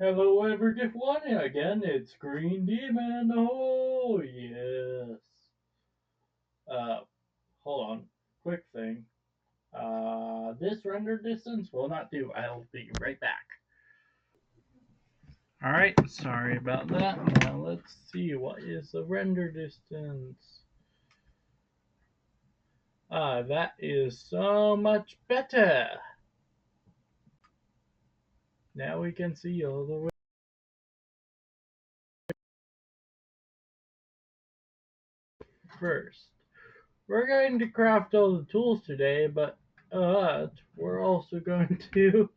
Hello everyone, again it's Green Demon. Oh yes. Uh, Hold on, quick thing. This render distance will not do. I'll be right back. All right, sorry about that. Now let's see what is the render distance. That is so much better. Now we can see all the way. First, we're going to craft all the tools today, but we're also going to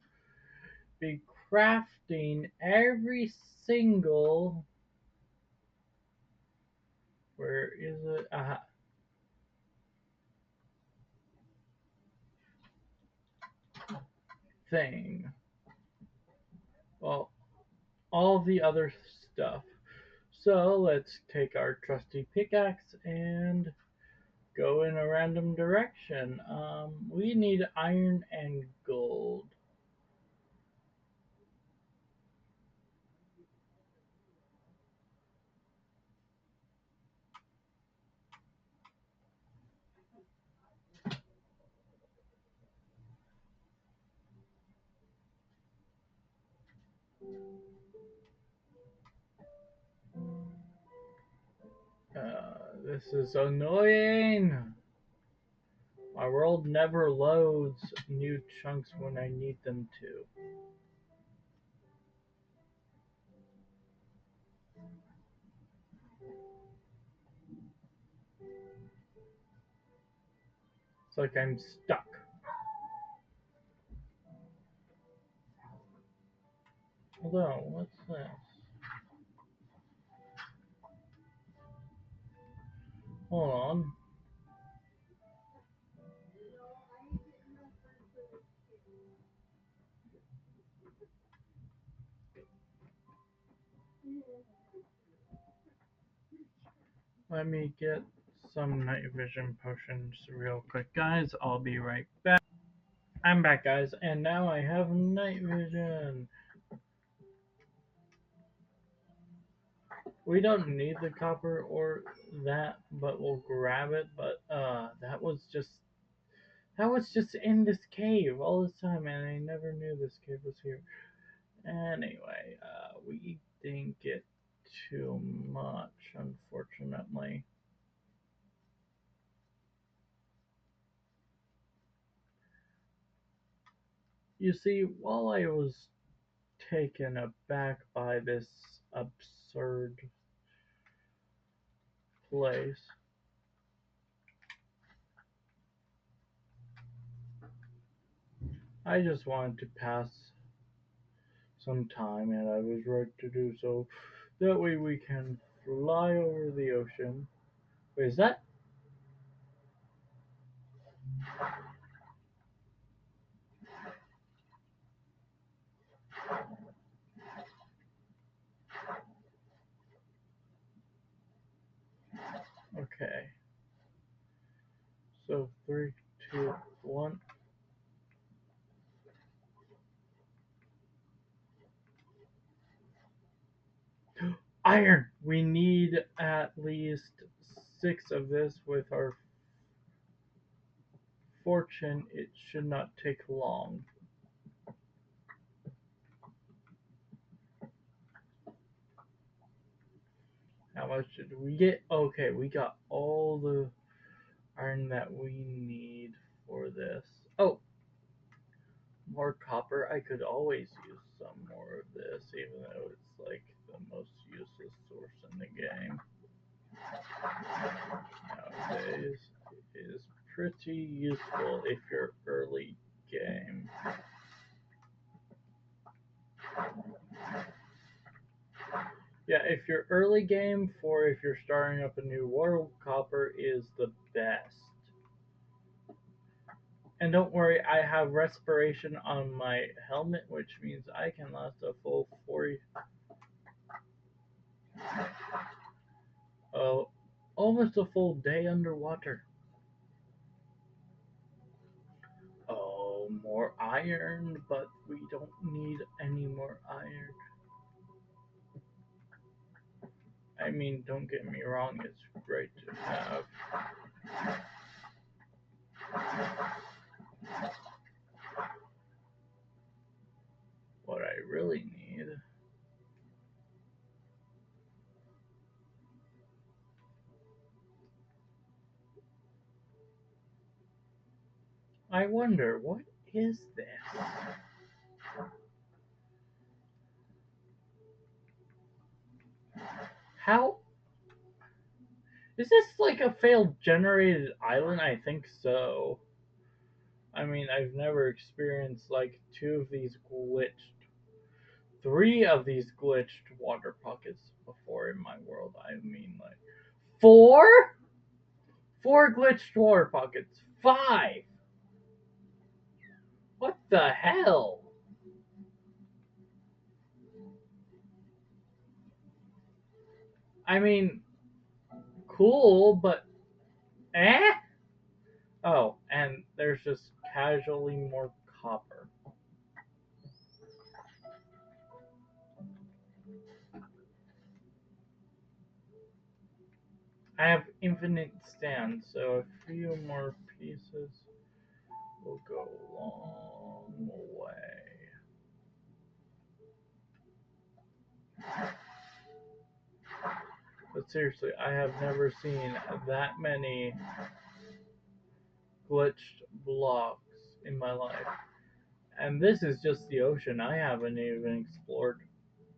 be crafting every single, where is it? Thing. Well, all the other stuff. So let's take our trusty pickaxe and go in a random direction. We need iron and gold. This is annoying. My world never loads new chunks when I need them to. It's like I'm stuck. Hold on, what's this? Hold on. Let me get some night vision potions real quick, guys. I'll be right back. I'm back, guys, and now I have night vision. We don't need the copper or that, but we'll grab it. But that was just in this cave all this time, and I never knew this cave was here. Anyway, we didn't get too much, unfortunately. You see, while I was taken aback by this absurd place, I just wanted to pass some time, and I was right to do so. That way we can fly over the ocean. Wait, is that? Okay. So three, two, one. Iron! We need at least 6 of this with our fortune. It should not take long. How much did we get? Okay, we got all the iron that we need for this. Oh, more copper. I could always use some more of this, even though it's like the most useless source in the game nowadays. It is pretty useful if you're early game. Yeah, if you're early game, for if you're starting up a new world, copper is the best. And don't worry, I have respiration on my helmet, which means I can last a full 40, oh, almost a full day underwater. Oh, more iron, but we don't need any more iron. I mean, don't get me wrong, it's great to have. What I really need. I wonder, what is this? How is this like a failed generated island? I think so. I mean, I've never experienced like two of these glitched, three of these glitched water pockets before in my world. I mean, like four? Four glitched water pockets. Five! What the hell? I mean, cool, but eh? Oh, and there's just casually more copper. I have infinite stands, so a few more pieces will go a long way. But seriously, I have never seen that many glitched blocks in my life. And this is just the ocean. I haven't even explored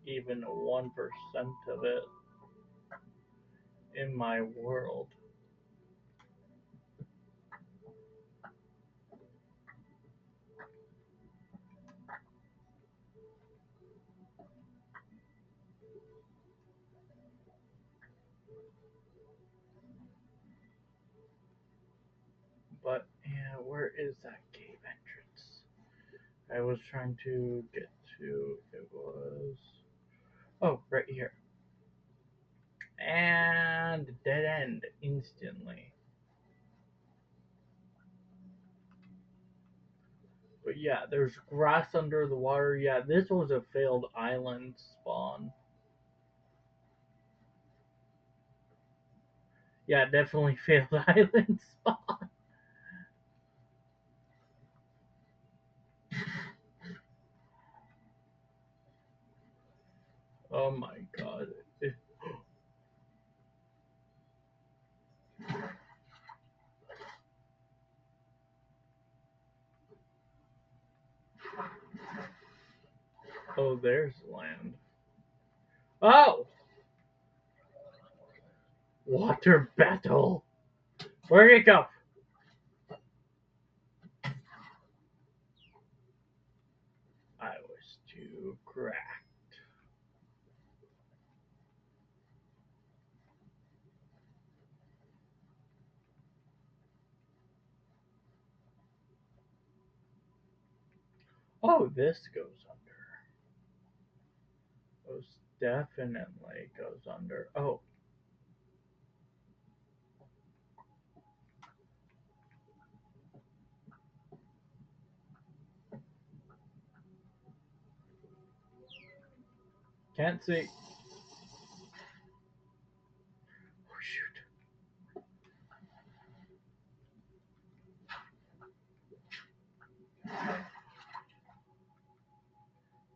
even 1% of it in my world. But yeah, where is that cave entrance? I was trying to get to. It was. Oh, right here. And dead end instantly. But yeah, there's grass under the water. Yeah, this was a failed island spawn. Yeah, definitely failed island spawn. Oh my god. Oh, there's land. Oh! Water battle! Where'd it go? I was too cracked. Oh, this goes under. Most definitely goes under. Oh, can't see. Oh, shoot.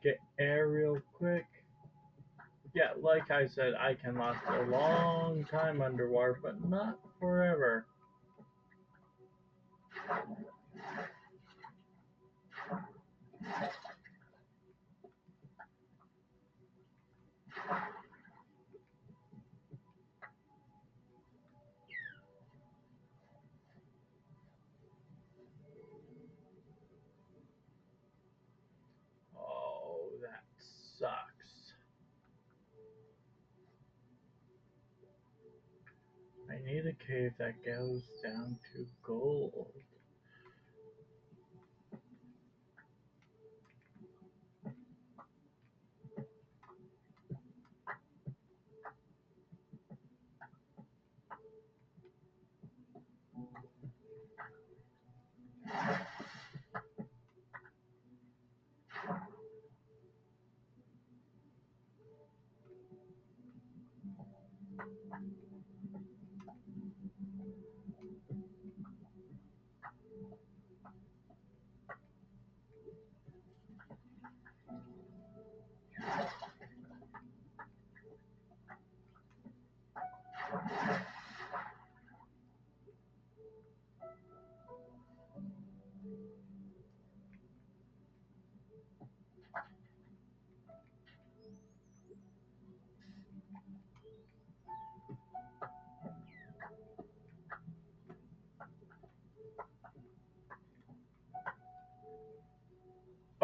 Get air real quick. Yeah, like I said, I can last a long time underwater, but not forever. Oh, that sucks. I need a cave that goes down to gold.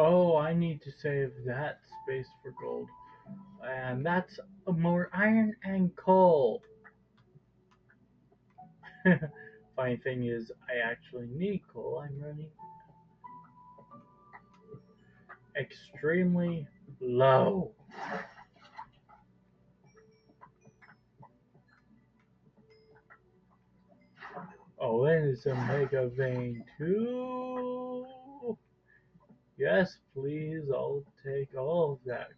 Oh, I need to save that space for gold. And that's more iron and coal. Funny thing is, I actually need coal. I'm running extremely low. Oh, and it's a mega vein too. Yes, please. I'll take all of that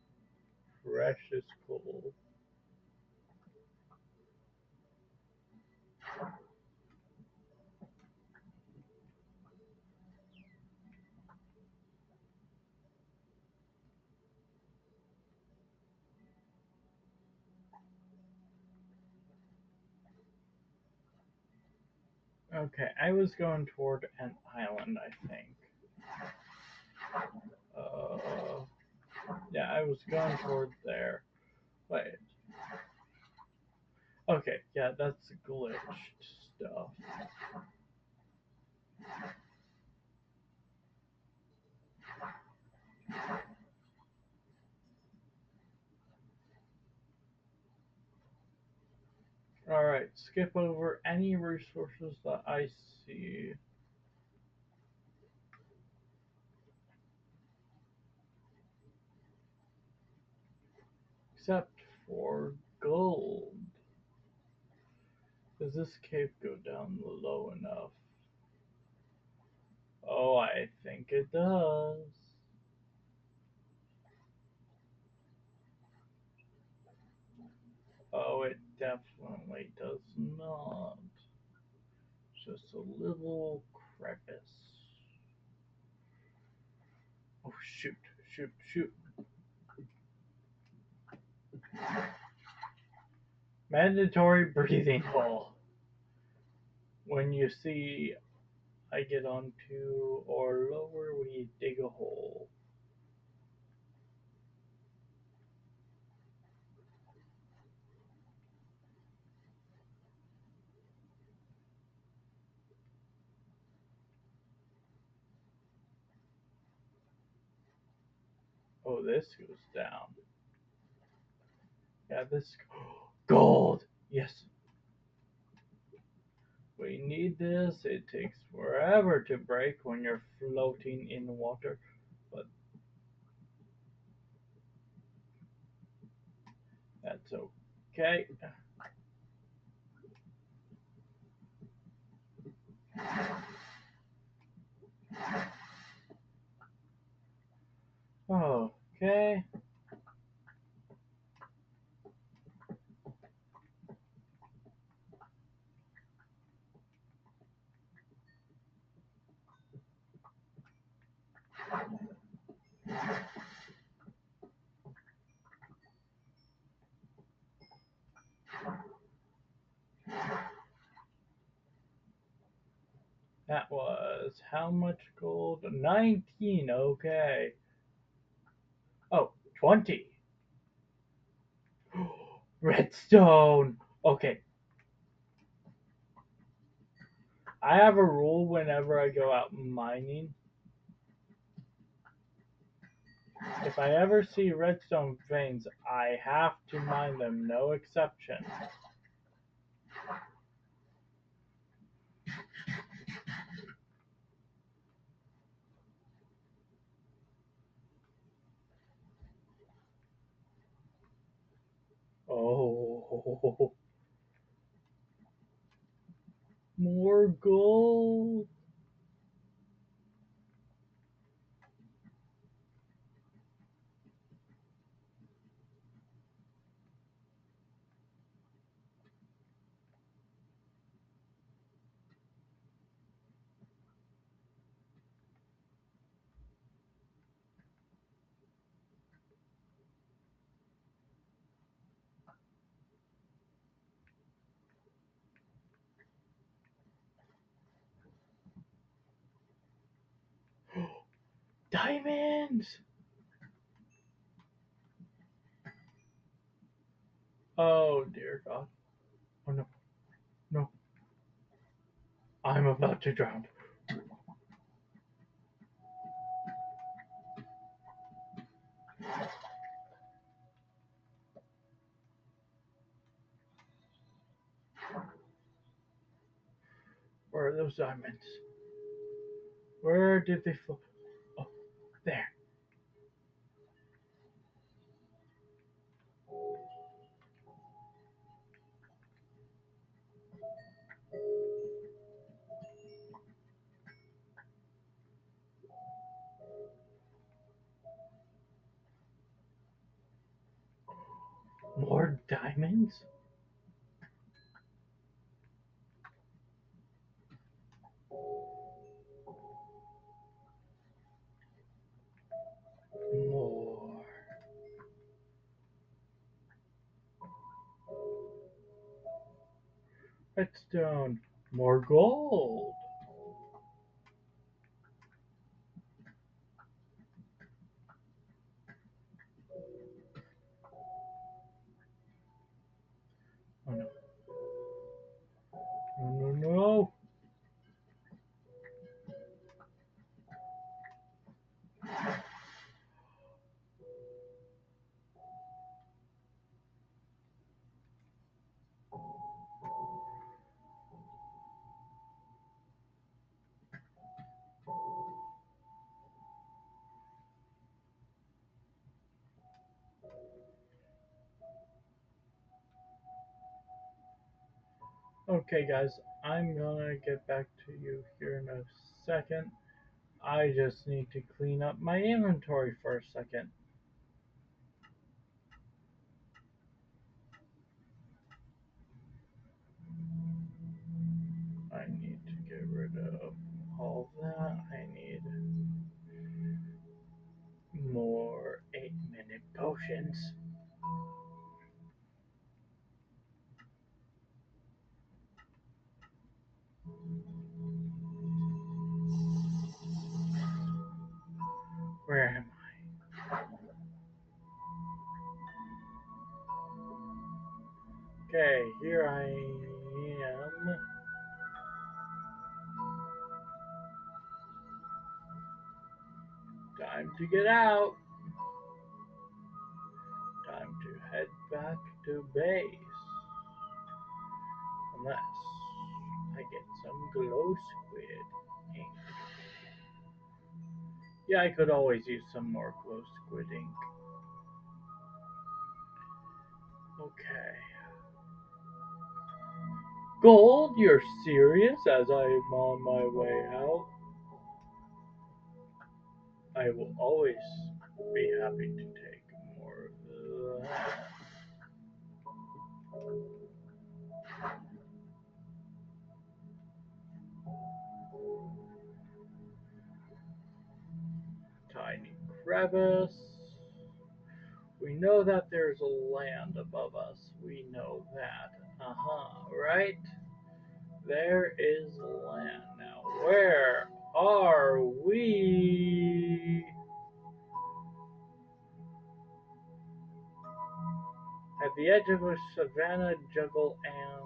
precious coal. Okay, I was going toward an island, I think. Uh, yeah, I was going toward there. Wait. Okay, yeah, that's glitched stuff. Alright, skip over any resources that I see. Except for gold. Does this cave go down low enough? Oh, I think it does. Oh, it definitely does not. Just a little crevice. Oh, shoot, shoot, shoot. Mandatory breathing hole. When you see I get onto or lower, we dig a hole. Oh, this goes down. Yeah, this gold. Yes, we need this. It takes forever to break when you're floating in water, but that's okay. Okay, that was how much gold? 19. Okay. Oh, 20. Redstone. Okay, I have a rule whenever I go out mining. If I ever see redstone veins, I have to mine them, no exception. Oh, more gold. Diamonds! Oh dear God. Oh no, no. I'm about to drown. Where are those diamonds? Where did they fall? Oh, there. More diamonds? More redstone. More gold. Oh no. No, no, no. Okay, guys, I'm gonna get back to you here in a second. I just need to clean up my inventory for a second. I need to get rid of all that. I need more 8-minute potions. Where am I? Okay, here I am. Time to get out. Time to head back to base. Unless I get some glow squid ink. Yeah, I could always use some more glow squid ink. Okay. Gold? You're serious? As I'm on my way out, I will always be happy to take more of that. Tiny crevice. We know that there's a land above us. We know that. Right? There is land. Now, where are we? At the edge of a savanna jungle and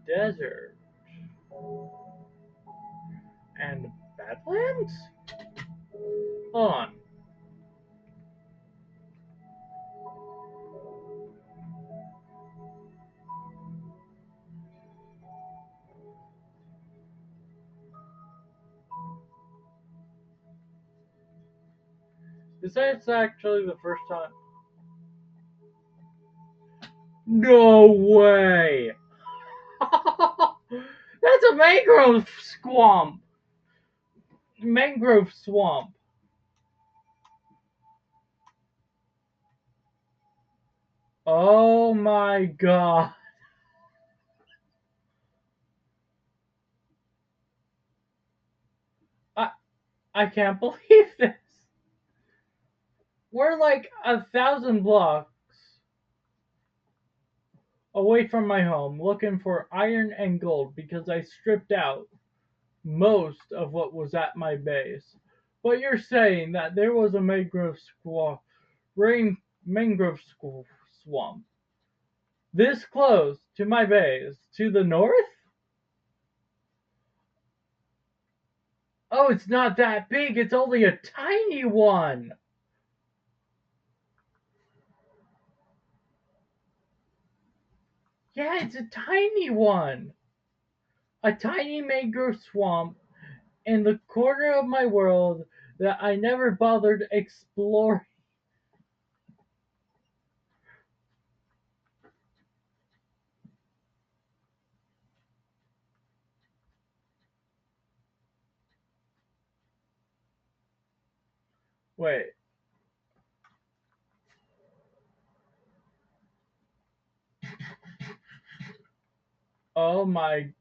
desert and badlands? Hold on. Is that actually the first time? No way! That's a mangrove swamp! Mangrove swamp. Oh my god. I can't believe this. We're like 1,000 blocks away from my home looking for iron and gold because I stripped out most of what was at my base. But you're saying that there was a mangrove swamp this close to my base to the north? Oh, it's not that big. It's only a tiny one. Yeah, it's a tiny one. A tiny mangrove swamp in the corner of my world that I never bothered exploring. Wait. Oh my.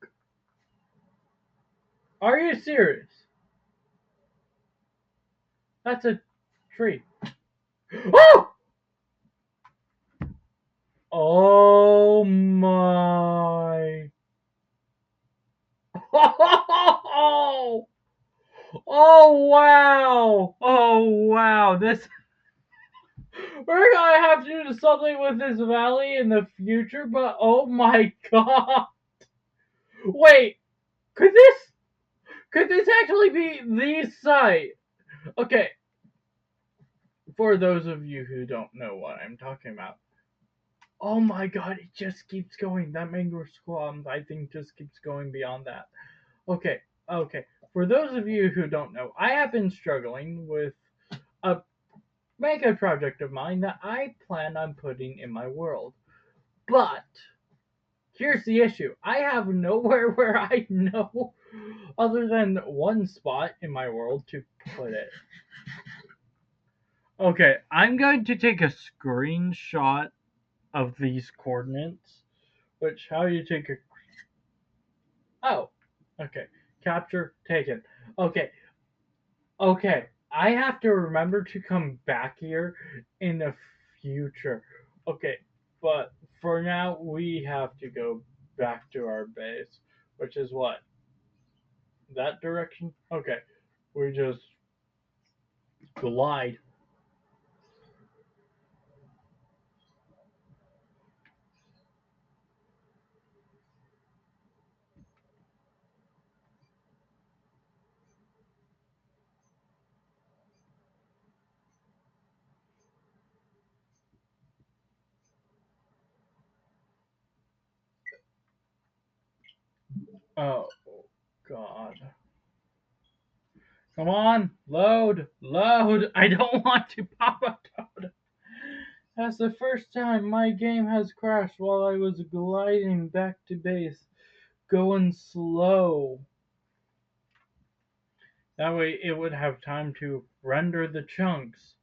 Are you serious? That's a tree. Oh! Oh my. Oh, oh wow. Oh wow. This we're gonna have to do something with this valley in the future, but oh my god. Wait, could this actually be the site? Okay, for those of you who don't know what I'm talking about. Oh my god, it just keeps going. That mangrove swamp, I think, just keeps going beyond that. Okay, okay. For those of you who don't know, I have been struggling with a mega project of mine that I plan on putting in my world. But here's the issue. I have nowhere where I know other than one spot in my world to put it. Okay, I'm going to take a screenshot of these coordinates. Which, how do you take a. Oh, okay. Capture taken. Okay, okay. I have to remember to come back here in the future. Okay, but for now, we have to go back to our base, which is what? That direction? Okay, we just glide. Oh, God. Come on, load, load. I don't want to pop a toad. That's the first time my game has crashed while I was gliding back to base, going slow. That way it would have time to render the chunks.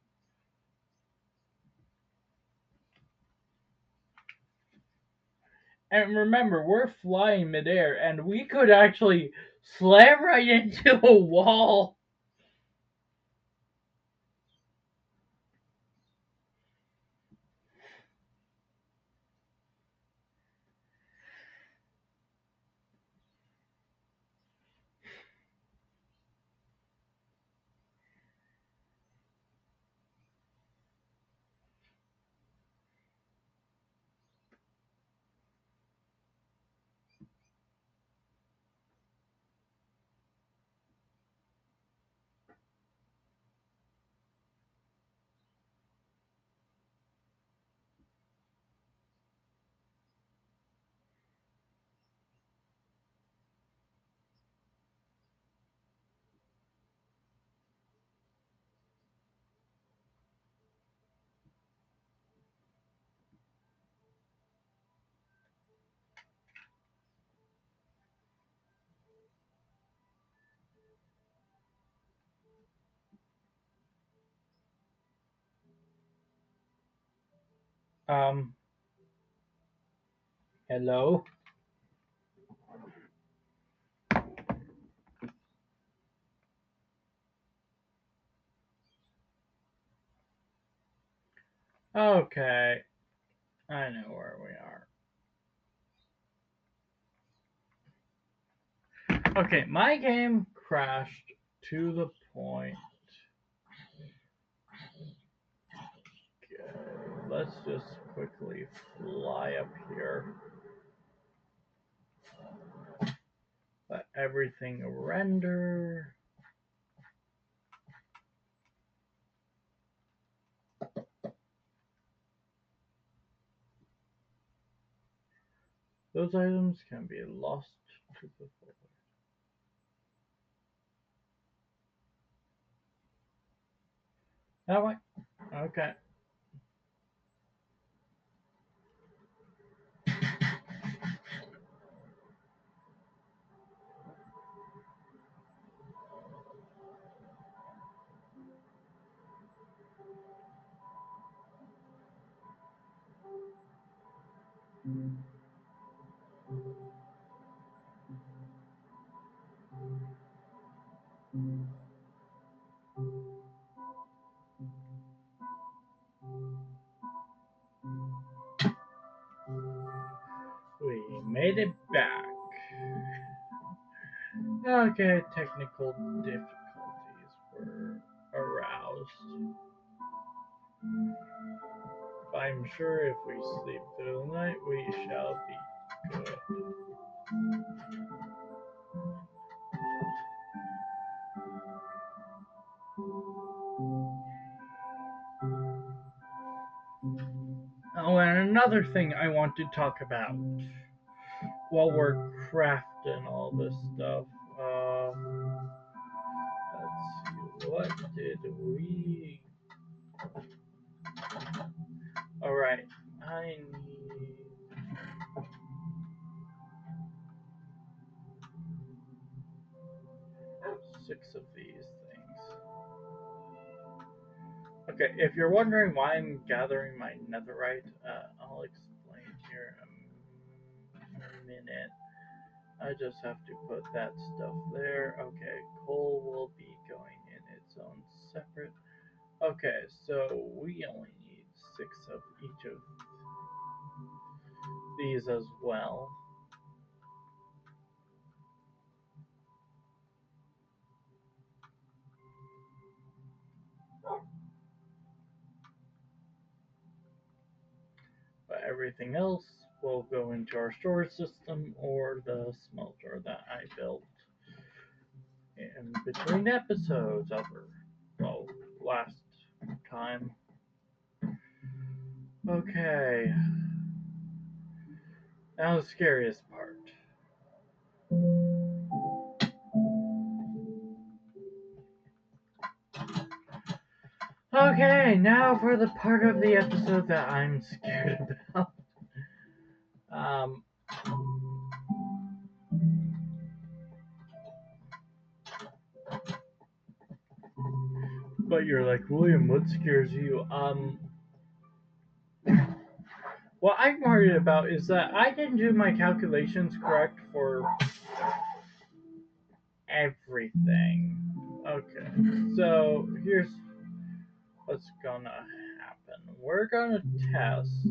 And remember, we're flying midair, and we could actually slam right into a wall. Um, hello? Okay, I know where we are. Okay, my game crashed to the point. Okay, let's just quickly fly up here. Let everything render. Those items can be lost to the void. That way? Okay. We made it back. Okay, technical difficulties were aroused. But I'm sure if we sleep through the night, we shall be good. Oh, and another thing I want to talk about while we're crafting all this stuff. Let's see, what did we? All right, I need 6 of these things. Okay, if you're wondering why I'm gathering my netherite, I'll explain here in a minute. I just have to put that stuff there. Okay, coal will be going in its own separate. Okay, so we only need 6 of each of these as well. But everything else will go into our storage system or the smelter that I built in between episodes of, well, last time. Okay, now the scariest part. Okay, now for the part of the episode that I'm scared about. Um, but you're like, William, what scares you? What I'm worried about is that I didn't do my calculations correct for everything. Okay, so here's what's gonna happen. We're gonna test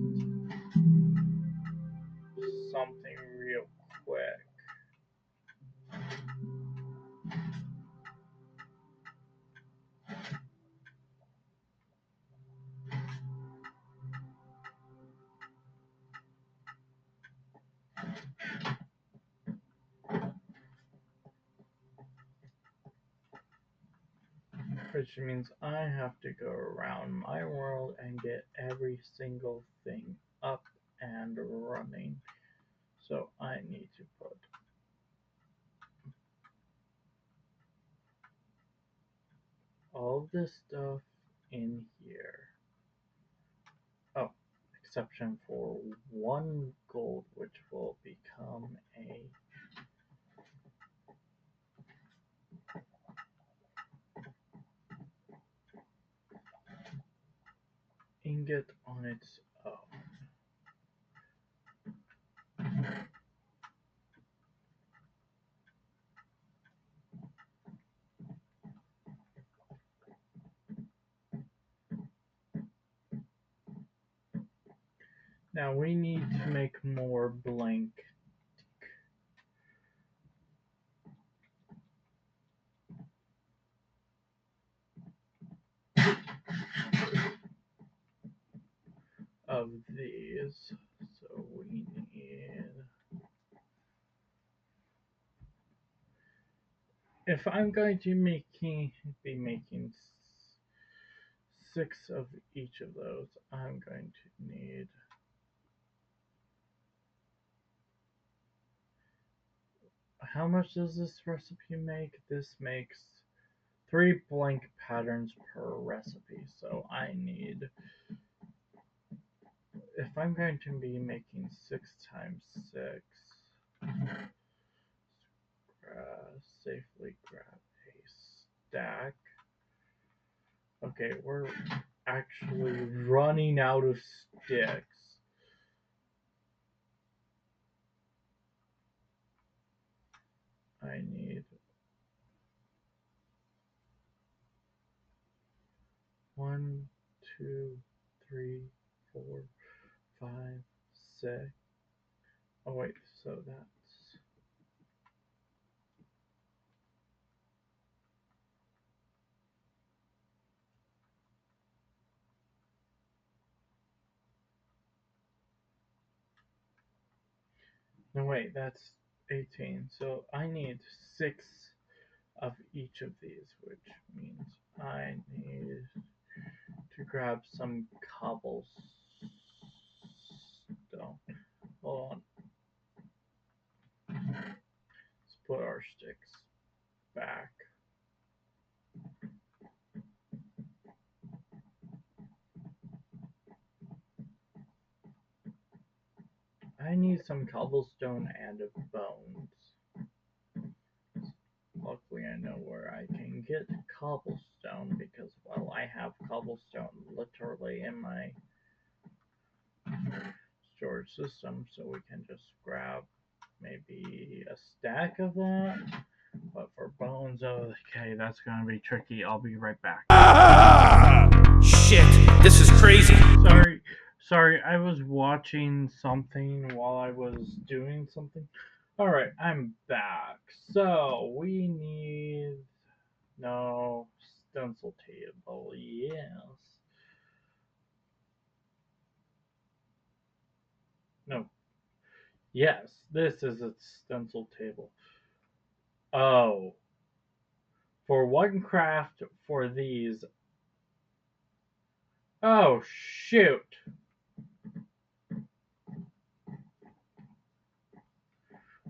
something real quick. Which means I have to go around my world and get every single thing up and running. So I need to put all this stuff in here. Oh, exception for 1 gold, which will become a ingot on its own. Now we need to make more blank of these. So we need. If I'm going to be making 6 of each of those, I'm going to need. How much does this recipe make? This makes 3 blank patterns per recipe. So I need. If I'm going to be making 6 times 6, safely grab a stack. Okay, we're actually running out of sticks. I need 1, 2, 3, 4, 5, 6. Oh wait, so that's no wait, that's 18. So I need 6 of each of these, which means I need to grab some cobblestone. Hold on. Let's put our sticks back. I need some cobblestone and bones. Luckily, I know where I can get cobblestone because, well, I have cobblestone literally in my storage system, so we can just grab maybe a stack of that. But for bones, okay, that's gonna be tricky. I'll be right back. Ah! Shit, this is crazy. Sorry, I was watching something while I was doing something. Alright, I'm back. So, we need. No, stencil table, yes. No, yes, this is a stencil table. Oh, for one craft for these. Oh, shoot.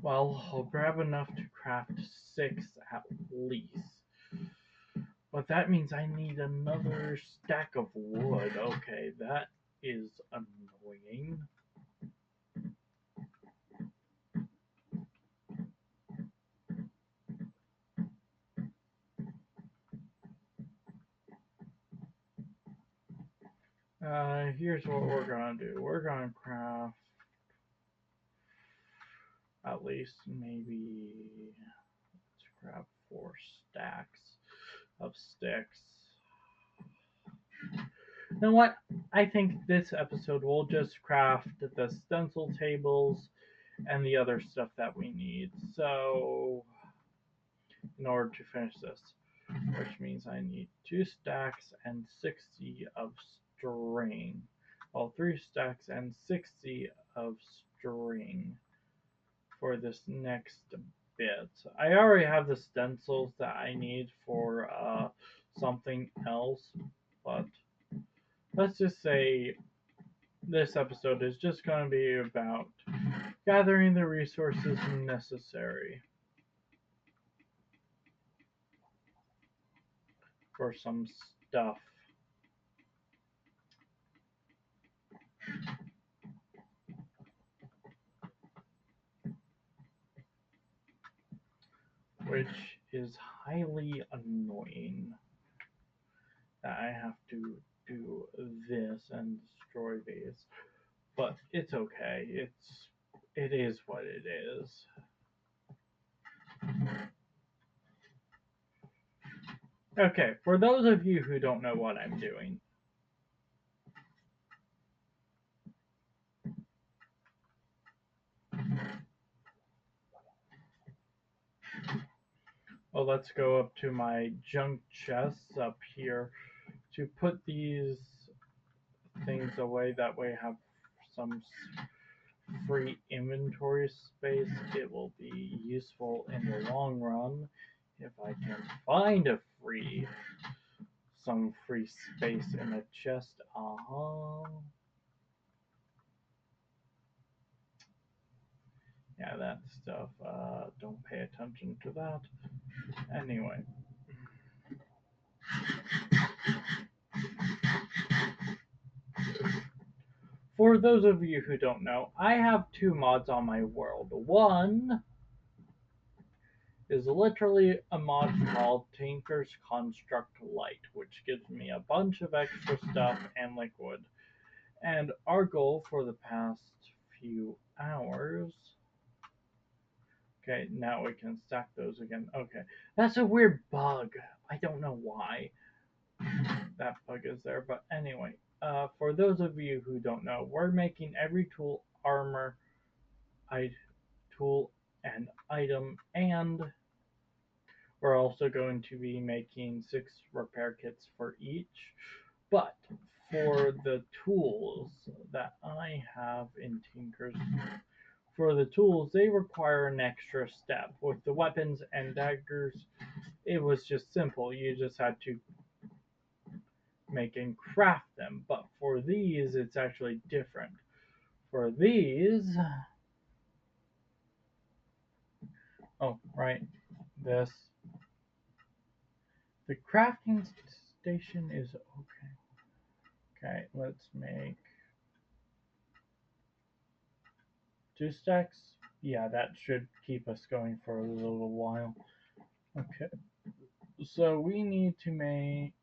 Well, I'll grab enough to craft 6 at least. But that means I need another stack of wood. Okay, that is annoying. Here's what we're gonna do. We're gonna craft at least maybe let's grab 4 stacks of sticks. You know what? I think this episode we'll just craft the stencil tables and the other stuff that we need. So, in order to finish this, which means I need 2 stacks and 60 of string. Well, 3 stacks and 60 of string for this next bit. I already have the stencils that I need for something else, but let's just say this episode is just going to be about gathering the resources necessary for some stuff. Which is highly annoying that I have to do this and destroy these. But it's okay. It is what it is. Okay, for those of you who don't know what I'm doing, Well, let's go up to my junk chests up here to put these things away. That way, I have some free inventory space. It will be useful in the long run if I can find some free space in a chest. Yeah, that stuff. Don't pay attention to that. Anyway, for those of you who don't know, I have two mods on my world. One is literally a mod called Tinker's Construct Lite, which gives me a bunch of extra stuff and liquid. And our goal for the past few hours. Okay, now we can stack those again. Okay, that's a weird bug. I don't know why that bug is there, but anyway, for those of you who don't know, we're making every tool, armor, I, tool, and item, and we're also going to be making 6 repair kits for each. But for the tools that I have in Tinker's, for the tools, they require an extra step. With the weapons and daggers, it was just simple. You just had to make and craft them. But for these, it's actually different. For these, oh, right, this, the crafting station is okay. Okay, let's make 2 stacks. Yeah, that should keep us going for a little while. Okay, so we need to make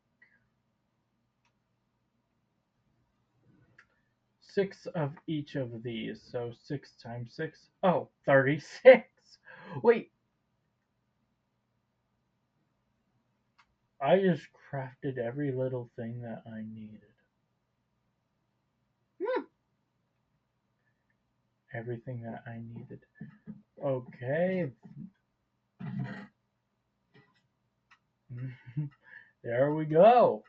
6 of each of these. So 6 times 6. Oh, 36. Wait, I just crafted every little thing that I needed. Everything that I needed. Okay. There we go.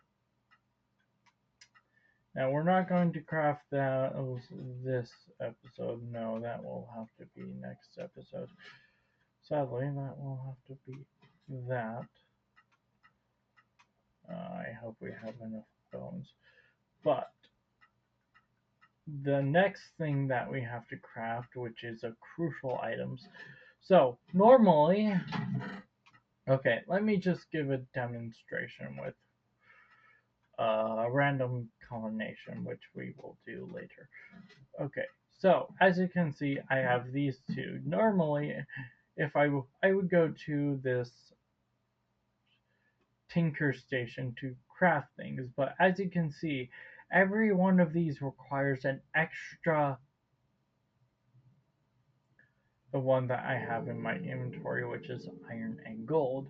Now we're not going to craft that this episode. No, that will have to be next episode. Sadly, that will have to be that. I hope we have enough bones. But the next thing that we have to craft, which is a crucial items. So normally, okay, let me just give a demonstration with a random combination, which we will do later. Okay, so as you can see, I have these two. Normally, if I would go to this tinker station to craft things, but as you can see, every one of these requires an extra, the one that I have in my inventory, which is iron and gold,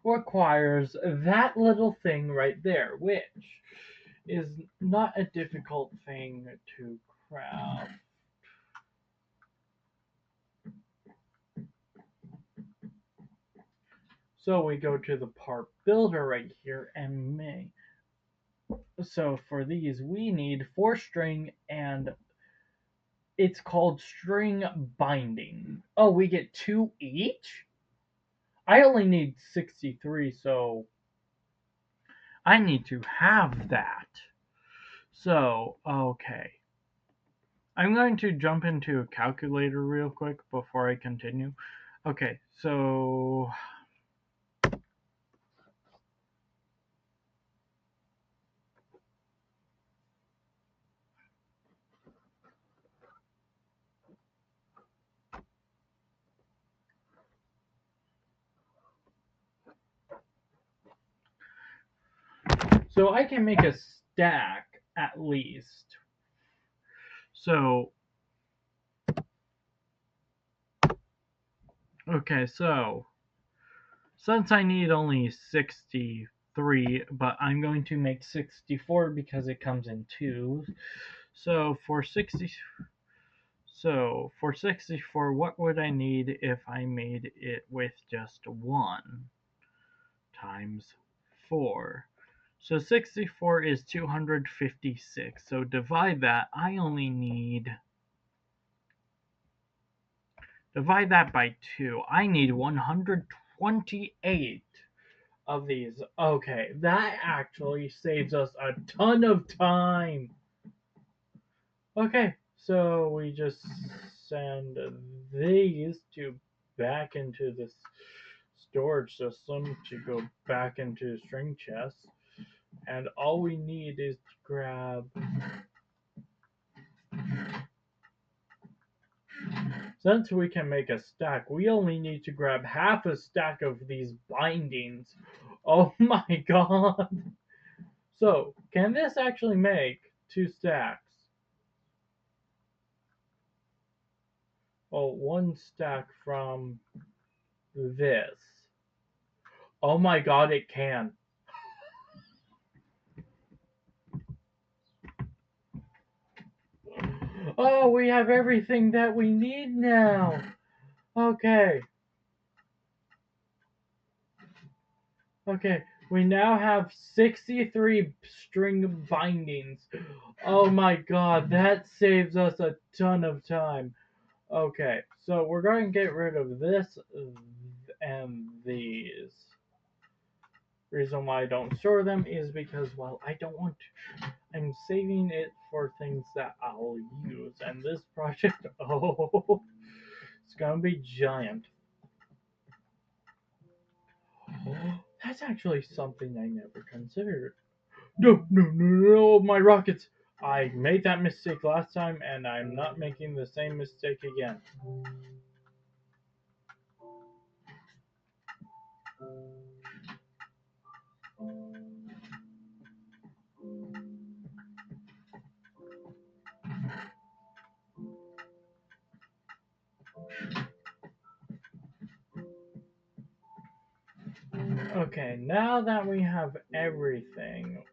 requires that little thing right there, which is not a difficult thing to craft. So we go to the part builder right here and make. So for these, we need 4 string, and it's called string binding. Oh, we get 2 each? I only need 63, so I need to have that. So, okay. I'm going to jump into a calculator real quick before I continue. Okay, so I can make a stack at least. So okay, so since I need only 63, but I'm going to make 64 because it comes in twos. So for 60, So for 64, what would I need if I made it with just 1 times 4? So 64 is 256. So divide that. I only need divide that by 2. I need 128 of these. Okay, that actually saves us a ton of time. Okay, so we just send these to back into this storage system to go back into string chests, and all we need is to grab. Since we can make a stack, we only need to grab half a stack of these bindings. Oh my god! So, can this actually make 2 stacks? Well, 1 stack from this. Oh my god, it can. Oh, we have everything that we need now. Okay. Okay. We now have 63 string bindings. Oh my god, that saves us a ton of time. Okay, so we're going to get rid of this and these. Reason why I don't store them is because, well, I don't want to. I'm saving it for things that I'll use. And this project, oh, it's gonna be giant. Oh, that's actually something I never considered. No, no, no, no, my rockets! I made that mistake last time, and I'm not making the same mistake again. Okay, now that we have everything,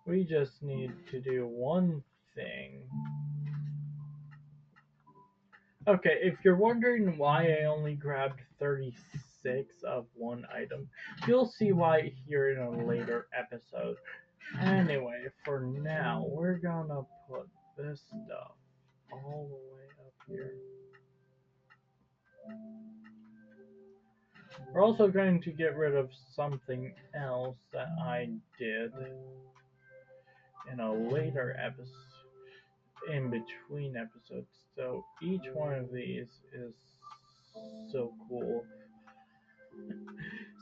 we just need to do one thing. Okay, if you're wondering why I only grabbed 36 of one item, you'll see why here in a later episode. Anyway, for now, we're gonna put this stuff all the way up here. We're also going to get rid of something else that I did in a later episode, in between episodes. So each one of these is so cool.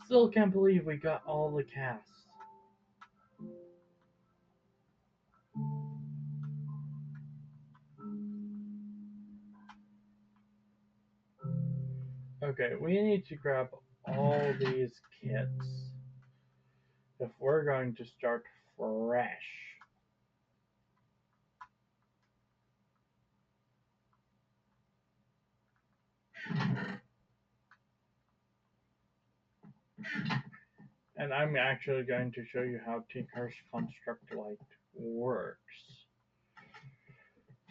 Still can't believe we got all the casts. Okay, we need to grab all these kits if we're going to start fresh. And I'm actually going to show you how Tinker's Construct Lite works.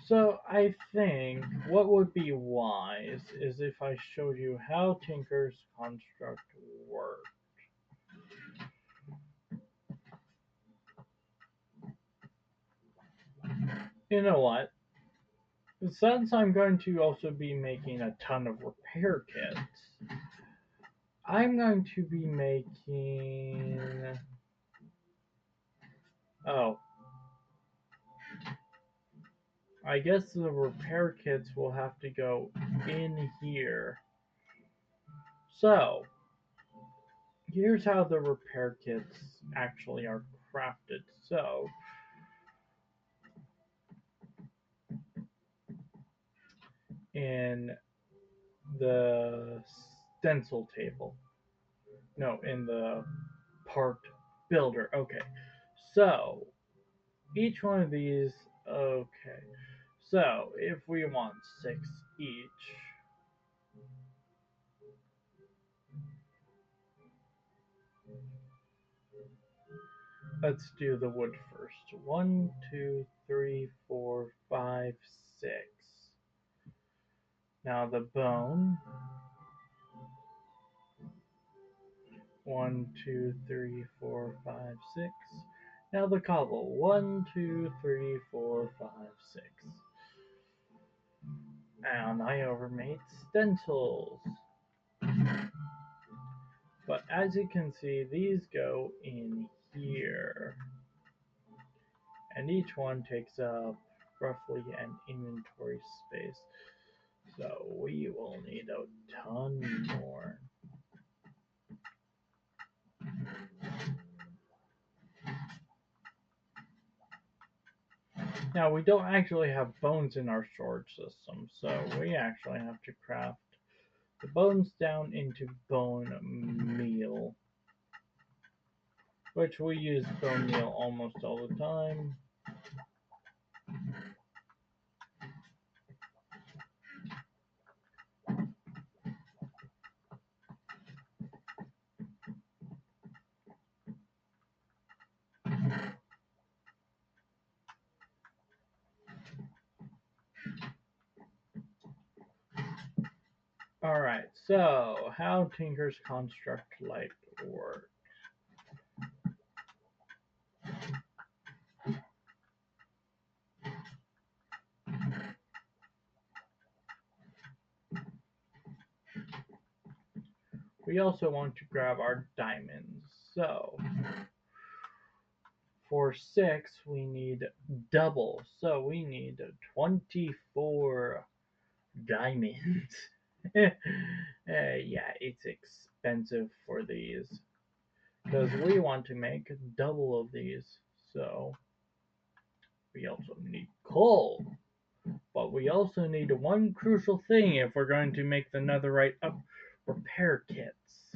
So I think what would be wise is if I showed you how Tinker's Construct works. You know what? Since I'm going to also be making a ton of repair kits, I'm going to be making. Oh, I guess the repair kits will have to go in here. So, here's how the repair kits actually are crafted. So, in the stencil table, no, in the part builder. Okay, so each one of these, okay, so if we want 6 each, Let's do the wood first. 1, 2, 3, 4, 5, 6. Now the bone. 1, 2, 3, 4, 5, 6. Now the cobble. 1, 2, 3, 4, 5, 6. And I overmade stencils. But as you can see, these go in here. And each one takes up roughly an inventory space. So we will need a ton more. Now we don't actually have bones in our storage system, so we actually have to craft the bones down into bone meal, which we use bone meal almost all the time. Alright, so how Tinker's Construct Lite works. We also want to grab our diamonds. So for 6 we need double. So we need 24 diamonds. Yeah, it's expensive for these because we want to make double of these. So we also need coal, but we also need one crucial thing if we're going to make the netherite up repair kits.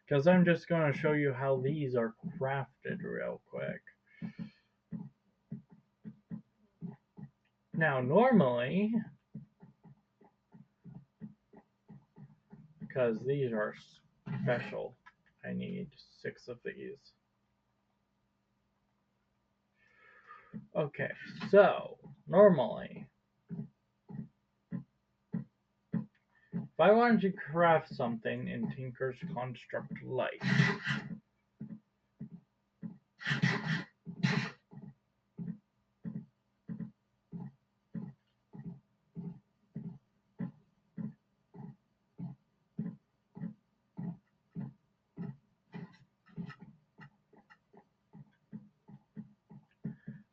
Because I'm just going to show you how these are crafted real quick. Now, normally, because these are special, I need 6 of these. Okay, so normally, if I wanted to craft something in Tinker's Construct Lite,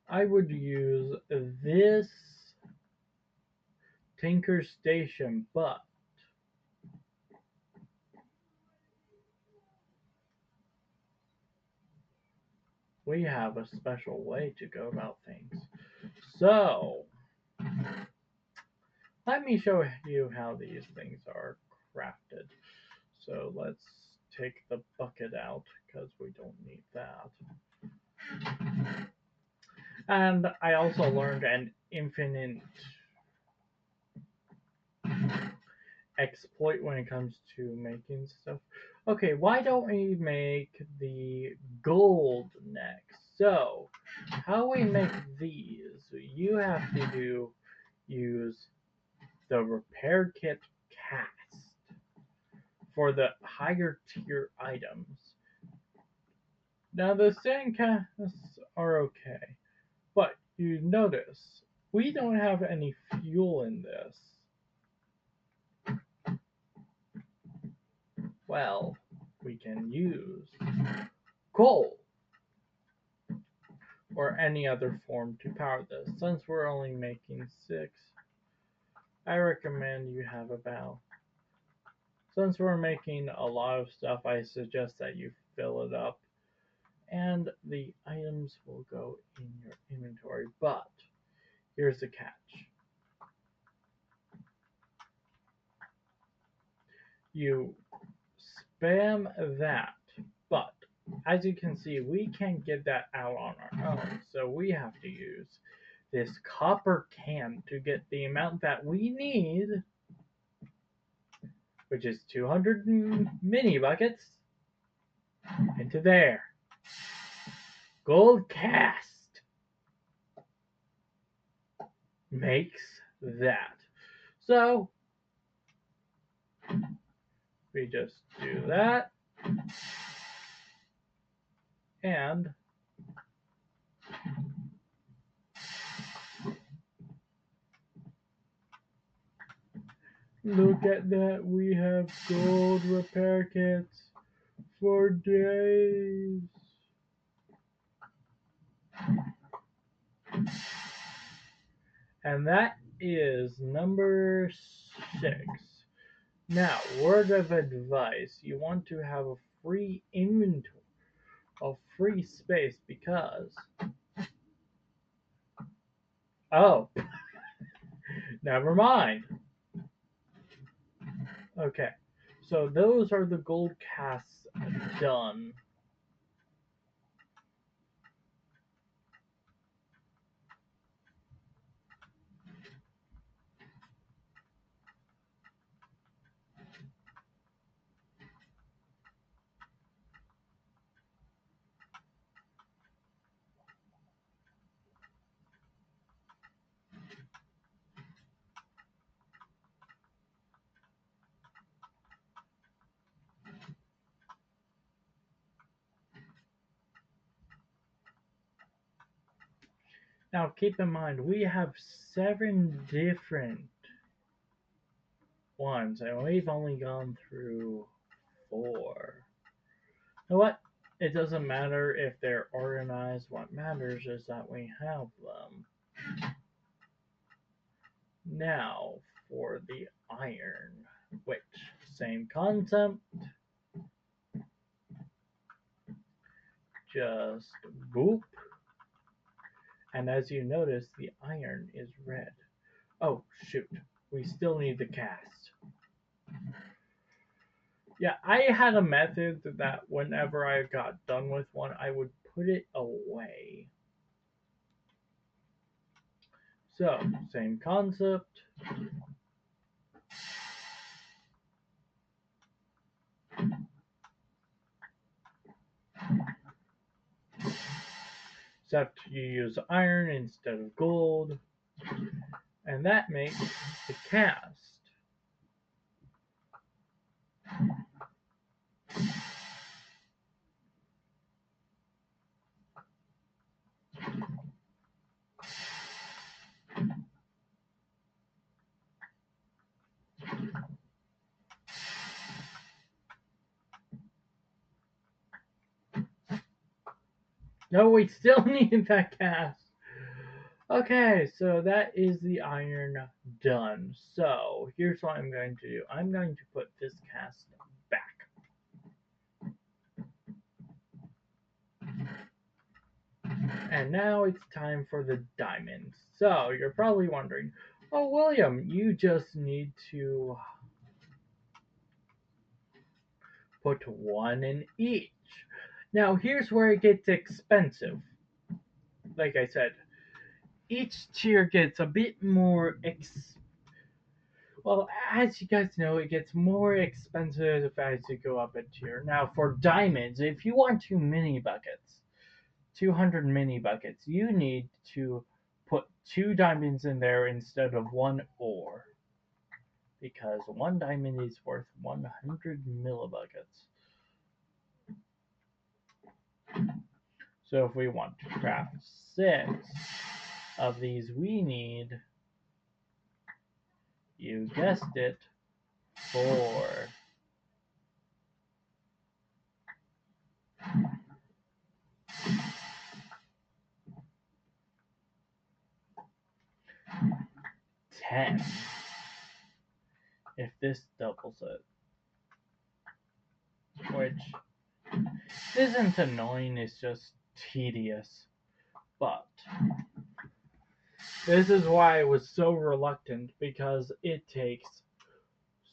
I would use this Tinker Station, but we have a special way to go about things. So, let me show you how these things are crafted. So let's take the bucket out because we don't need that. And I also learned an infinite exploit when it comes to making stuff. Okay, why don't we make the gold next? So, how we make these, you have to use the repair kit cast for the higher tier items. Now the sand casts are okay, but you notice we don't have any fuel in this. Well, we can use coal or any other form to power this. Since we're only making 6, I recommend you have about. Since we're making a lot of stuff, I suggest that you fill it up and the items will go in your inventory. But here's the catch. You spam that, but as you can see, we can't get that out on our own, so we have to use this copper can to get the amount that we need, which is 200 mini buckets, into there. gold cast makes that. So we just do that and look at that, we have gold repair kits for days. And that is number 6. Now, word of advice, you want to have a free inventory of free space because oh, never mind. Okay. So those are the gold casts done. Now keep in mind we have 7 different ones and we've only gone through 4. You know what? It doesn't matter if they're organized. What matters is that we have them. Now for the iron, which same concept, just boop. And as you notice, the iron is red. Oh shoot, we still need the cast. Yeah, I had a method that whenever I got done with one, I would put it away. So, same concept. Except you use iron instead of gold. And that makes the cast. No, we still need that cast. Okay, so that is the iron done. So here's what I'm going to do. I'm going to put this cast back. And now it's time for the diamonds. So you're probably wondering, oh William, you just need to put one in each. Now here's where it gets expensive. Like I said, each tier gets a bit more well, as you guys know, it gets more expensive as you go up a tier. Now, for diamonds, if you want 200 mini buckets, you need to put 2 diamonds in there instead of 1 ore. Because 1 diamond is worth 100 millibuckets. So if we want to craft 6 of these, we need, you guessed it, 4. $10. If this doubles it. Which isn't annoying, it's just tedious. But this is why I was so reluctant, because it takes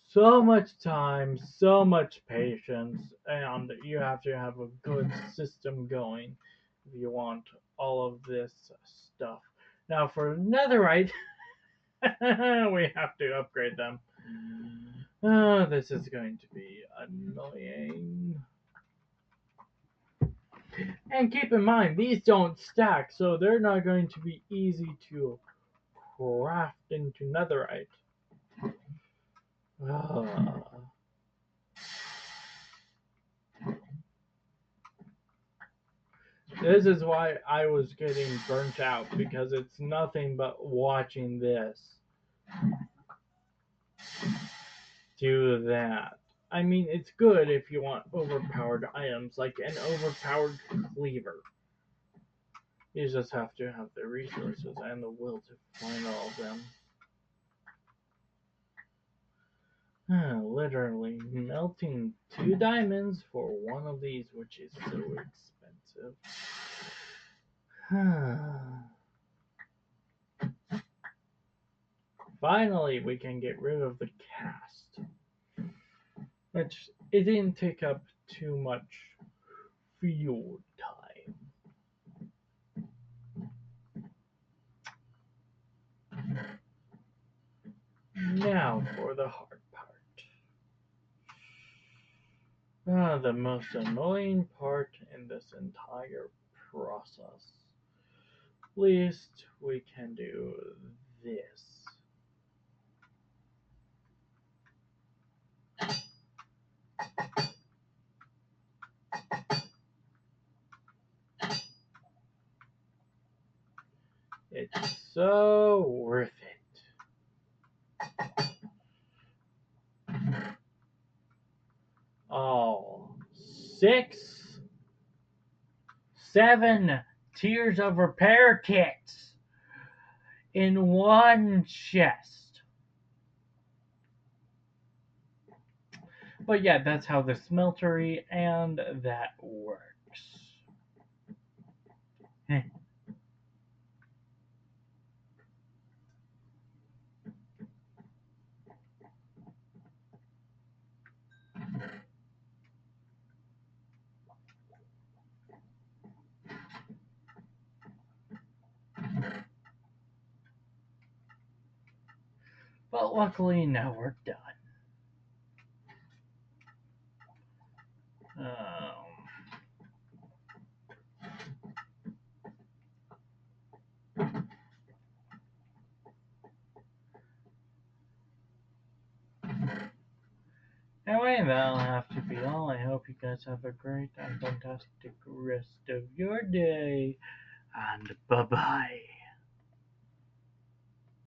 so much time, so much patience, and you have to have a good system going if you want all of this stuff. Now for netherite, we have to upgrade them. This is going to be annoying. And keep in mind, these don't stack, so they're not going to be easy to craft into netherite. Ah. This is why I was getting burnt out, because it's nothing but watching this do that. I mean, it's good if you want overpowered items, like an overpowered cleaver. You just have to have the resources and the will to find all of them. Literally melting 2 diamonds for one of these, which is so expensive. Finally, we can get rid of the cast, which it didn't take up too much fuel time. Now for the hard part. The most annoying part in this entire process. Least we can do this. It's so worth it. Oh, 7 tiers of repair kits in one chest. But yeah, that's how the smeltery and that works. But luckily now we're done. Um, Anyway, that'll have to be all. I hope you guys have a great and fantastic rest of your day. And bye bye.